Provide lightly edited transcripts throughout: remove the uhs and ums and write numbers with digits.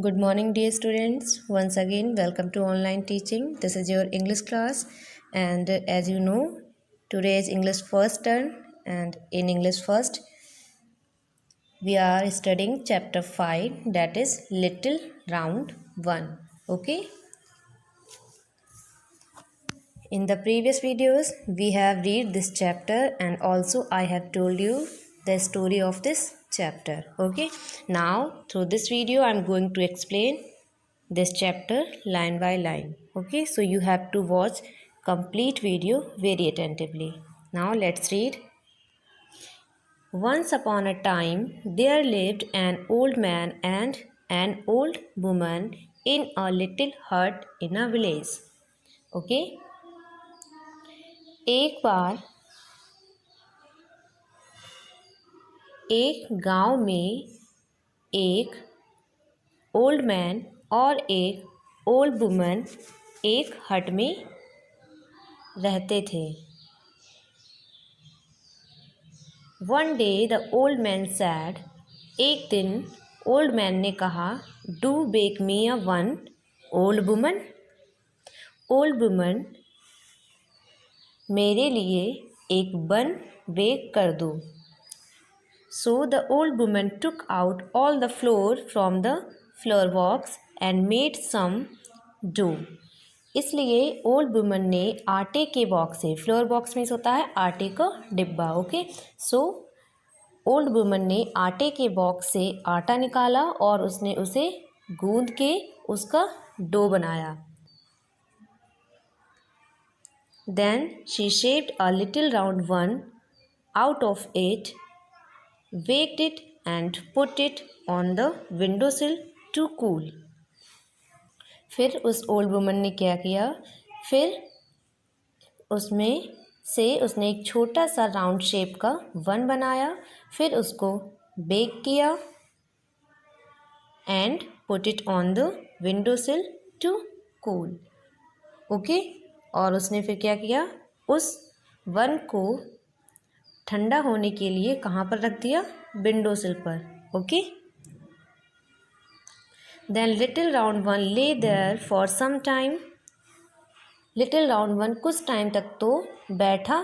Good morning, dear students. Once again, welcome to online teaching. This is your English class, and as you know, today is English first turn, and in English first, we are studying chapter 5, that is Little Round 1. Okay, in the previous videos, we have read this chapter, and also I have told you the story of this chapter. Okay, now through this video, I am going to explain this chapter line by line. Okay, so you have to watch complete video very attentively. Now let's read. Once upon a time there lived an old man and an old woman in a little hut in a village. Okay, एक बार एक गांव में एक old man और एक old woman एक हट में रहते थे. One day the old man said, एक दिन ओल्ड मैन ने कहा, do bake me a one old woman. Old woman, मेरे लिए एक बन बेक कर दो. So the old woman took out all the flour from the flour box and made some dough. इसलिए ओल्ड वुमन ने आटे के बॉक्स से, फ्लोर बॉक्स में होता है आटे का डिब्बा. ओके, सो ओल्ड वुमन ने आटे के बॉक्स से आटा निकाला और उसने उसे गूंद के उसका डो बनाया. Then she shaped a little round one out of it, baked it and put it on the window sill to cool. फिर उस ओल्ड वुमन ने क्या किया, फिर उसमें से उसने एक छोटा सा राउंड शेप का वन बनाया, फिर उसको बेक किया and put it on the window sill to cool. Okay, और उसने फिर क्या किया, उस वन को ठंडा होने के लिए कहाँ पर रख दिया, विंडो सिल पर. Okay, then little round one lay there for some time. Little round one कुछ टाइम तक तो बैठा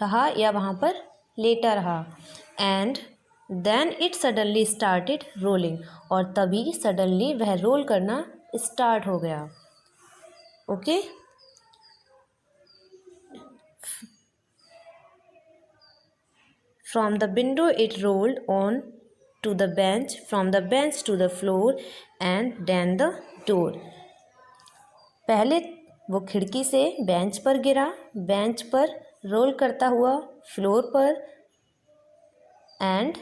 रहा या वहाँ पर लेटा रहा. And then it suddenly started rolling, और तभी सडनली वह रोल करना स्टार्ट हो गया. Okay, from the window it rolled on to the bench, from the bench to the floor and then the door. पहले वो खिड़की से बेंच पर गिरा, बेंच पर रोल करता हुआ फ्लोर पर, एंड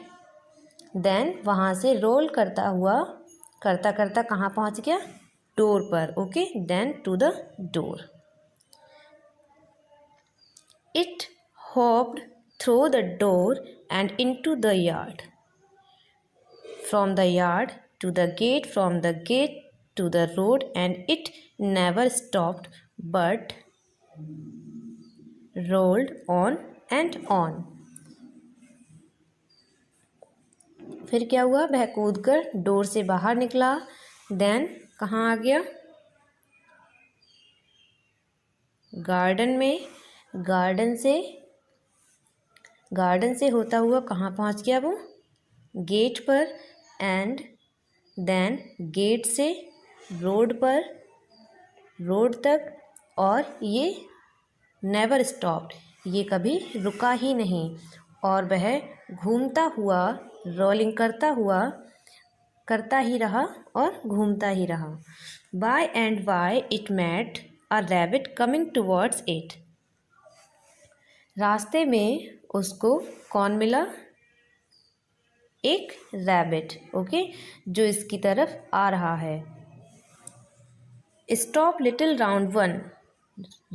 देन वहाँ से रोल करता हुआ करता करता कहाँ पहुँच गया, डोर पर. Okay, then to the door. It hopped through the door and into the yard, from the yard to the gate, from the gate to the road, and it never stopped but rolled on and on. फिर क्या हुआ, वह कूदकर door से बाहर निकला. Then कहाँ आ गया, गार्डन में. गार्डन से होता हुआ कहाँ पहुँच गया, वो गेट पर. एंड देन गेट से रोड पर, रोड तक. और ये नेवर स्टॉप्ड, ये कभी रुका ही नहीं, और वह घूमता हुआ, रोलिंग करता ही रहा और घूमता ही रहा. By and by it met a rabbit coming towards it. रास्ते में उसको कौन मिला, एक रैबिट. ओके, जो इसकी तरफ आ रहा है. Stop little round one,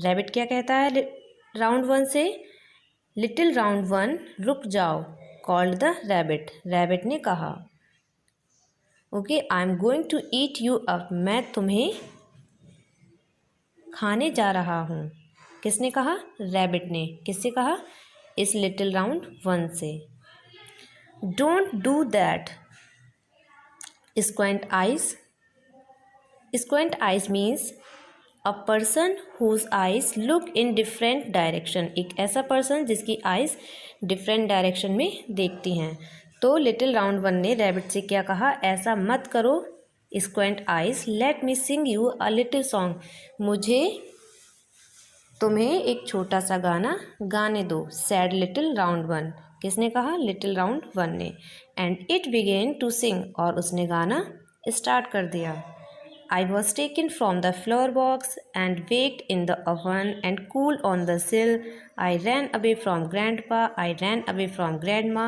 rabbit क्या कहता है राउंड वन से, लिटिल राउंड वन रुक जाओ. कॉल्ड द रैबिट, रैबिट ने कहा. Okay, I am going to eat you up, मैं तुम्हें खाने जा रहा हूँ. किसने कहा, रैबिट ने. किससे कहा, इस लिटिल राउंड वन से. Don't do that, squint eyes, squint eyes means a person whose eyes look in different direction, एक ऐसा पर्सन जिसकी आइज डिफरेंट डायरेक्शन में देखती हैं। तो लिटिल राउंड वन ने रैबिट से क्या कहा, ऐसा मत करो squint eyes, let me sing you a little song, मुझे तुम्हें एक छोटा सा गाना गाने दो। सैड लिटिल राउंड वन, किसने कहा, लिटिल राउंड वन ने। And it began to sing, और उसने गाना स्टार्ट कर दिया। I was taken from the flower box and baked in the oven and cooled on the sill. I ran away from grandpa, I ran away from grandma,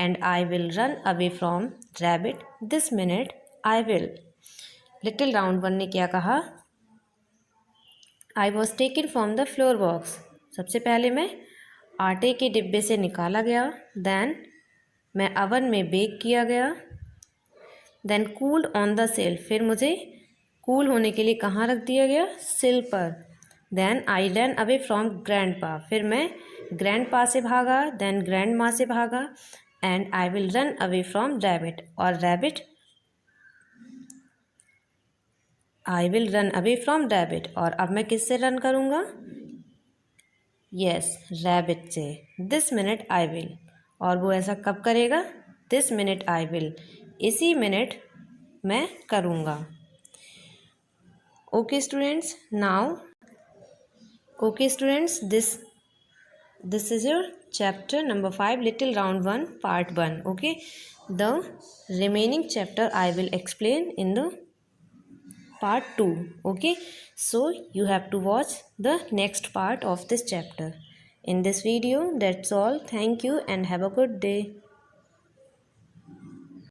and I will run away from rabbit this minute I will. Little round one ने क्या कहा, I was taken from the flower box, सबसे पहले मैं आटे के डिब्बे से निकाला गया, then मैं अवन में बेक किया गया, then cooled on the sill, फिर मुझे कूल होने के लिए कहाँ रख दिया गया, सिल पर। Then I ran away from grandpa, फिर मैं ग्रैंड पा से भागा, देन ग्रैंड माँ से भागा, and I will run away from rabbit, और rabbit, I will run away from rabbit, और अब मैं किससे रन करूँगा, यस रैबिट से। दिस मिनट आई विल, और वो ऐसा कब करेगा, दिस मिनट आई विल, इसी मिनट मैं करूँगा। Okay students, this is your chapter number 5, Little Round One, part 1. Okay, the remaining chapter I will explain in the part 2. Okay, so you have to watch the next part of this chapter. In this video, that's all. Thank you and have a good day.